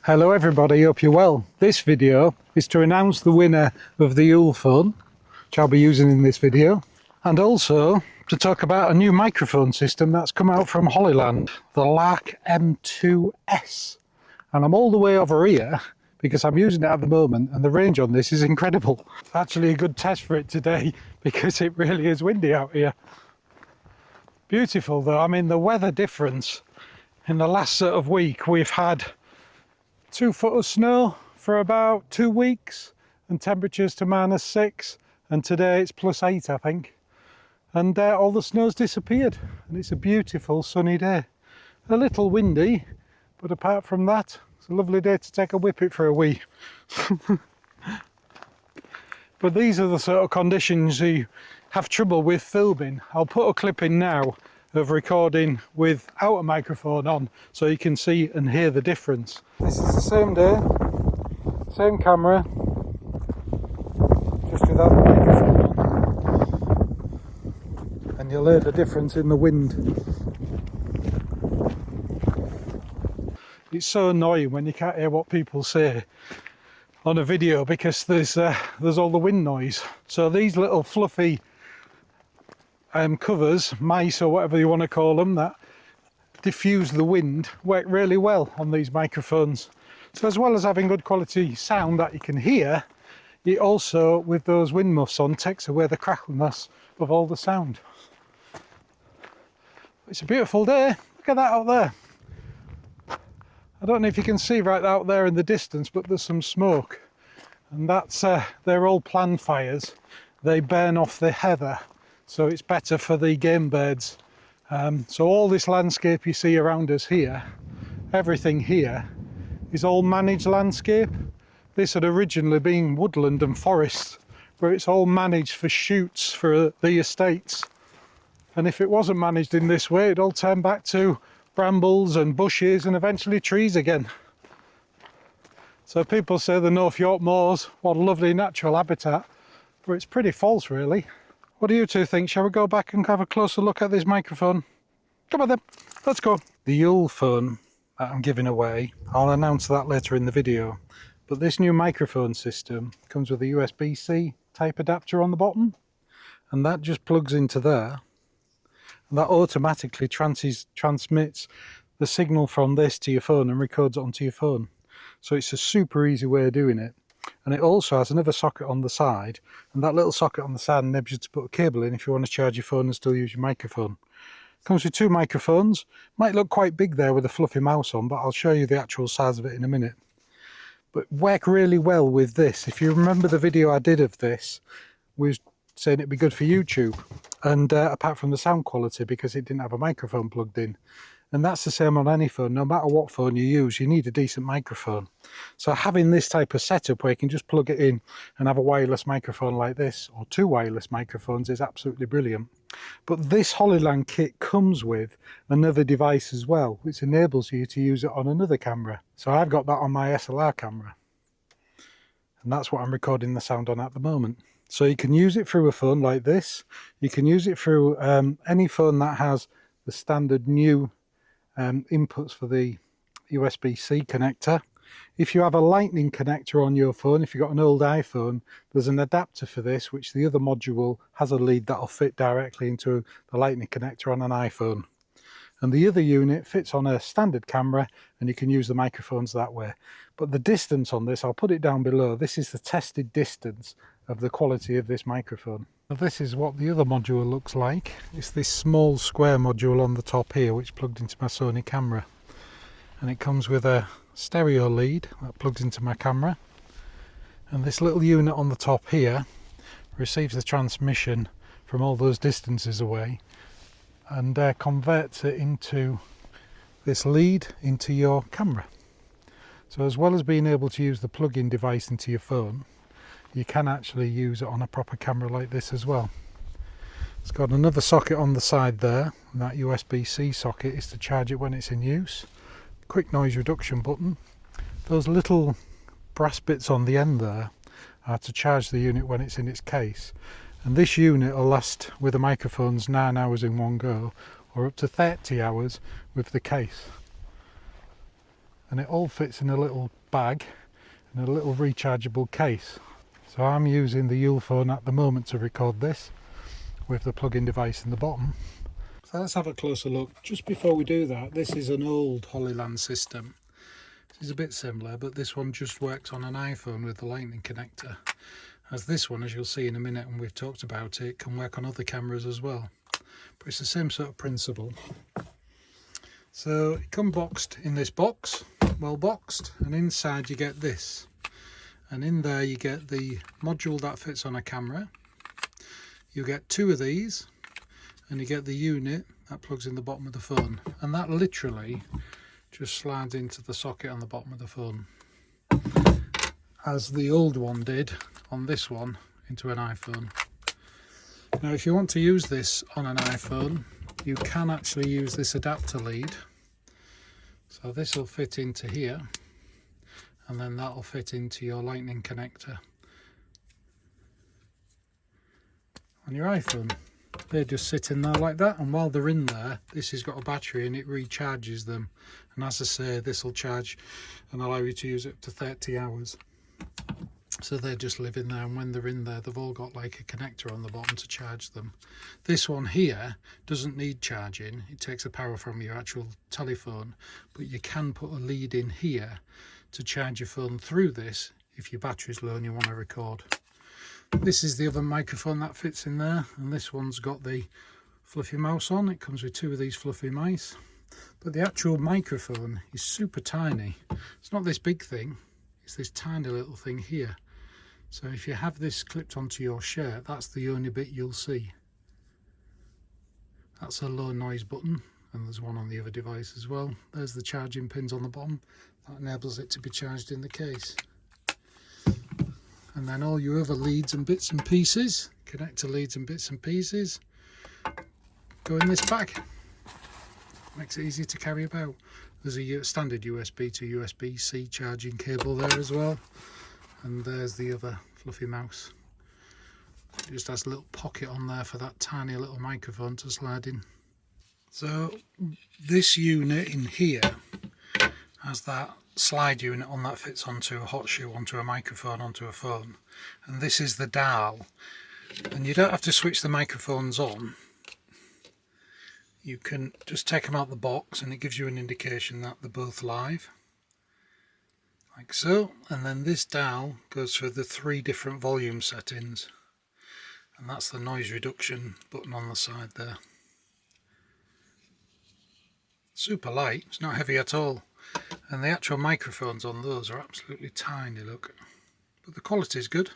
Hello everybody, hope you're well. This video is to announce the winner of the ULEFONE, which I'll be using in this video, and also to talk about a new microphone system that's come out from HOLLYLAND, the Lark M2S. And I'm all the way over here because I'm using it at the moment, and the range on this is incredible. It's actually a good test for it today because it really is windy out here. Beautiful though. I mean, the weather difference in the last sort of week, we've had 2 foot of snow for about 2 weeks and temperatures to -6, and today it's +8 I think, and all the snow's disappeared and it's a beautiful sunny day. A little windy, but apart from that it's a lovely day to take a whippet for a wee. But these are the sort of conditions you have trouble with filming. I'll put a clip in now of recording without a microphone on so you can see and hear the difference. This is the same day, same camera, just without the microphone on, and you'll hear the difference in the wind. It's so annoying when you can't hear what people say on a video because there's all the wind noise. So these little fluffy covers, mice or whatever you want to call them, that diffuse the wind, work really well on these microphones. So as well as having good quality sound that you can hear, it also, with those wind muffs on, takes away the crackliness of all the sound. It's a beautiful day. Look at that out there. I don't know if you can see right out there in the distance, but there's some smoke, and that's they're all plant fires. They burn off the heather, so it's better for the game birds. So all this landscape you see around us here, everything here is all managed landscape. This had originally been woodland and forest, where it's all managed for shoots for the estates. And if it wasn't managed in this way, it'd all turn back to brambles and bushes and eventually trees again. So people say the North York moors, what a lovely natural habitat, but it's pretty false really. What do you two think? Shall we go back and have a closer look at this microphone? Come on then, let's go. The ULEFONE that I'm giving away, I'll announce that later in the video. But this new microphone system comes with a USB-C type adapter on the bottom, and that just plugs into there. And that automatically transmits the signal from this to your phone and records it onto your phone. So it's a super easy way of doing it. And it also has another socket on the side, and that little socket on the side enables you to put a cable in if you want to charge your phone and still use your microphone. Comes with 2 microphones. Might look quite big there with a fluffy mouse on, but I'll show you the actual size of it in a minute. But work really well with this. If you remember the video I did of this, we was saying it'd be good for YouTube, and apart from the sound quality, because it didn't have a microphone plugged in. And that's the same on any phone. No matter what phone you use, you need a decent microphone. So having this type of setup where you can just plug it in and have a wireless microphone like this, or 2 wireless microphones, is absolutely brilliant. But this HOLLYLAND kit comes with another device as well, which enables you to use it on another camera. So I've got that on my SLR camera, and that's what I'm recording the sound on at the moment. So you can use it through a phone like this. You can use it through any phone that has the standard new inputs for the USB-C connector. If you have a lightning connector on your phone, if you've got an old iPhone, there's an adapter for this, which the other module has a lead that'll fit directly into the lightning connector on an iPhone. And the other unit fits on a standard camera, and you can use the microphones that way. But the distance on this, I'll put it down below. This is the tested distance of the quality of this microphone. So this is what the other module looks like. It's this small square module on the top here, which plugged into my Sony camera. And it comes with a stereo lead that plugs into my camera. And this little unit on the top here receives the transmission from all those distances away, and converts it into this lead into your camera. So as well as being able to use the plug-in device into your phone, you can actually use it on a proper camera like this as well. It's got another socket on the side there, and that USB-C socket is to charge it when it's in use. Quick noise reduction button. Those little brass bits on the end there are to charge the unit when it's in its case. And this unit will last with the microphones 9 hours in one go, or up to 30 hours with the case. and it all fits in a little bag and a little rechargeable case. So I'm using the ULEFONE at the moment to record this with the plug-in device in the bottom. So let's have a closer look. Just before we do that, this is an old HOLLYLAND system. This is a bit similar, but this one just works on an iPhone with the lightning connector. As this one, as you'll see in a minute when we've talked about it, can work on other cameras as well. But it's the same sort of principle. So it comes boxed in this box, well boxed, and inside you get this. And in there you get the module that fits on a camera. You get 2 of these, and you get the unit that plugs in the bottom of the phone. And that literally just slides into the socket on the bottom of the phone, as the old one did on this one into an iPhone. Now if you want to use this on an iPhone, you can actually use this adapter lead. So this will fit into here, and then that will fit into your lightning connector on your iPhone. They just sit in there like that, and while they're in there, this has got a battery and it recharges them. And as I say, this will charge and allow you to use it up to 30 hours. So they just live in there, and when they're in there, they've all got like a connector on the bottom to charge them. This one here doesn't need charging. It takes the power from your actual telephone, but you can put a lead in here to charge your phone through this if your battery's low and you want to record. This is the other microphone that fits in there, and this one's got the fluffy mouse on. It comes with 2 of these fluffy mice, but the actual microphone is super tiny. It's not this big thing, it's this tiny little thing here. So if you have this clipped onto your shirt, that's the only bit you'll see. That's a low noise button, and there's one on the other device as well. There's the charging pins on the bottom. That enables it to be charged in the case. And then all your other leads and bits and pieces, connector leads and bits and pieces, go in this bag. Makes it easy to carry about. There's a standard USB to USB-C charging cable there as well. And there's the other fluffy mouse. It just has a little pocket on there for that tiny little microphone to slide in. So this unit in here has that slide unit on that fits onto a hot shoe, onto a microphone, onto a phone. And this is the dial. And you don't have to switch the microphones on. You can just take them out the box, and it gives you an indication that they're both live. Like so. And then this dial goes through the 3 different volume settings. And that's the noise reduction button on the side there. Super light, it's not heavy at all. And the actual microphones on those are absolutely tiny, look. But the quality is good.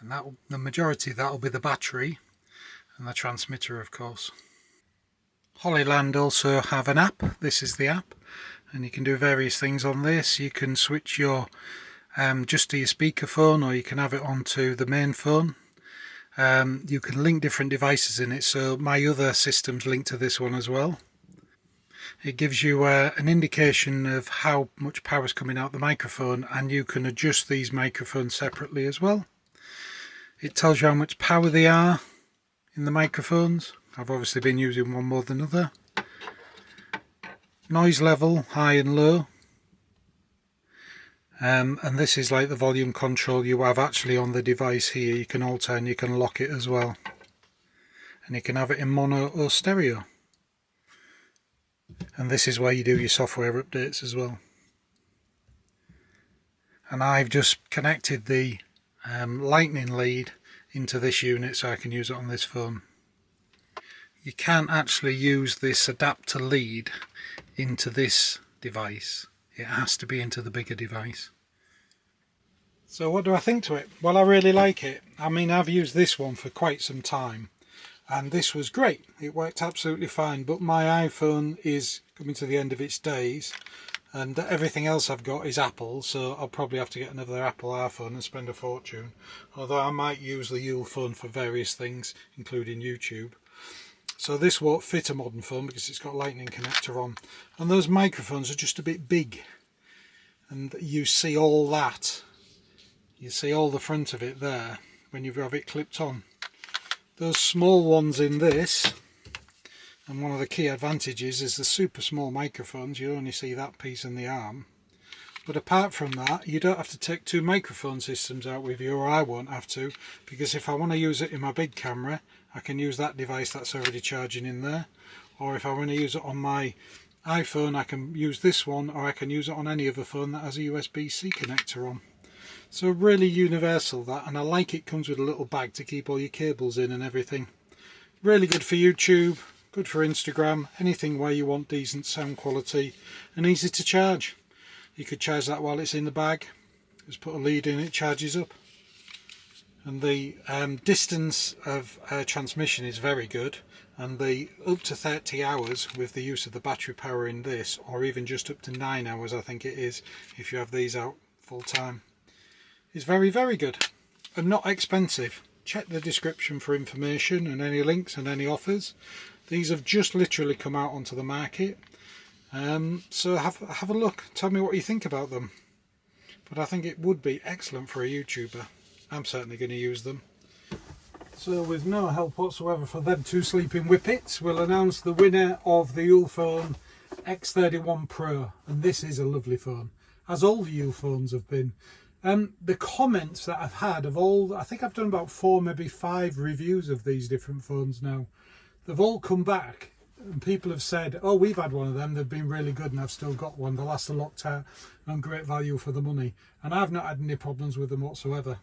And that, the majority of that will be the battery and the transmitter, of course. HOLLYLAND also have an app. This is the app, and you can do various things on this. You can switch your just to your speakerphone, or you can have it onto the main phone. You can link different devices in it, so my other system's linked to this one as well. It gives you an indication of how much power is coming out the microphone, and you can adjust these microphones separately as well. It tells you how much power they are in the microphones. I've obviously been using one more than other. Noise level, high and low. And this is like the volume control you have actually on the device here. You can alter and you can lock it as well. And you can have it in mono or stereo. And this is where you do your software updates as well. And I've just connected the lightning lead into this unit so I can use it on this phone. You can't actually use this adapter lead into this device. It has to be into the bigger device. So what do I think to it? Well, I really like it. I mean, I've used this one for quite some time, and this was great. It worked absolutely fine, but my iPhone is coming to the end of its days, and everything else I've got is Apple, so I'll probably have to get another Apple iPhone and spend a fortune. Although I might use the ULEFONE for various things, including YouTube. So this won't fit a modern phone because it's got a lightning connector on. And those microphones are just a bit big. And you see all that. You see all the front of it there when you have it clipped on. Those small ones in this And one of the key advantages is the super small microphones. You only see that piece in the arm. But apart from that, you don't have to take two microphone systems out with you, or I won't have to, because if I want to use it in my big camera, I can use that device that's already charging in there. Or if I want to use it on my iPhone, I can use this one, or I can use it on any other phone that has a USB-C connector on. So really universal that, and I like it comes with a little bag to keep all your cables in and everything. Really good for YouTube, good for Instagram, anything where you want decent sound quality, and easy to charge. You could charge that while it's in the bag. Just put a lead in, it charges up. And the distance of transmission is very good, and the up to 30 hours with the use of the battery power in this, or even just up to 9 hours I think it is if you have these out full time, is very, very good and not expensive. Check the description for information and any links and any offers. These have just literally come out onto the market. So have a look, tell me what you think about them. But I think it would be excellent for a YouTuber. I'm certainly going to use them. So with no help whatsoever for them two sleeping whippets, we'll announce the winner of the ULEFONE X31 Pro. And this is a lovely phone, as all the ULEFONEs have been. The comments that I've had of all, I think I've done about 4, maybe 5 reviews of these different phones now. They've all come back. And people have said, oh, we've had one of them, they've been really good and I've still got one, the last are locked out and great value for the money, and I've not had any problems with them whatsoever.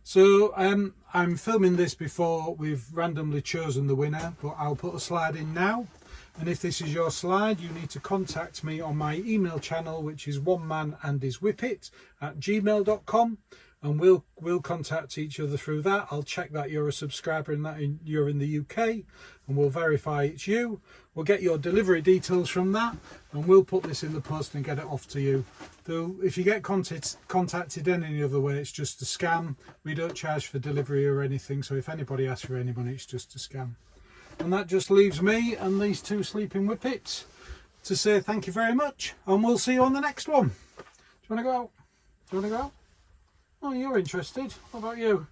So I'm filming this before we've randomly chosen the winner, but I'll put a slide in now, and if this is your slide, you need to contact me on my email channel, which is onemanandhiswhippet@gmail.com, and we'll contact each other through that. I'll check that you're a subscriber and that you're in the UK, and we'll verify it's you. We'll get your delivery details from that, and we'll put this in the post and get it off to you. Though if you get contacted in any other way, it's just a scam. We don't charge for delivery or anything, so if anybody asks for any money, it's just a scam. And that just leaves me and these two sleeping whippets to say thank you very much, and we'll see you on the next one. Do you want to go out? Do you want to go out? Oh, you're interested. What about you?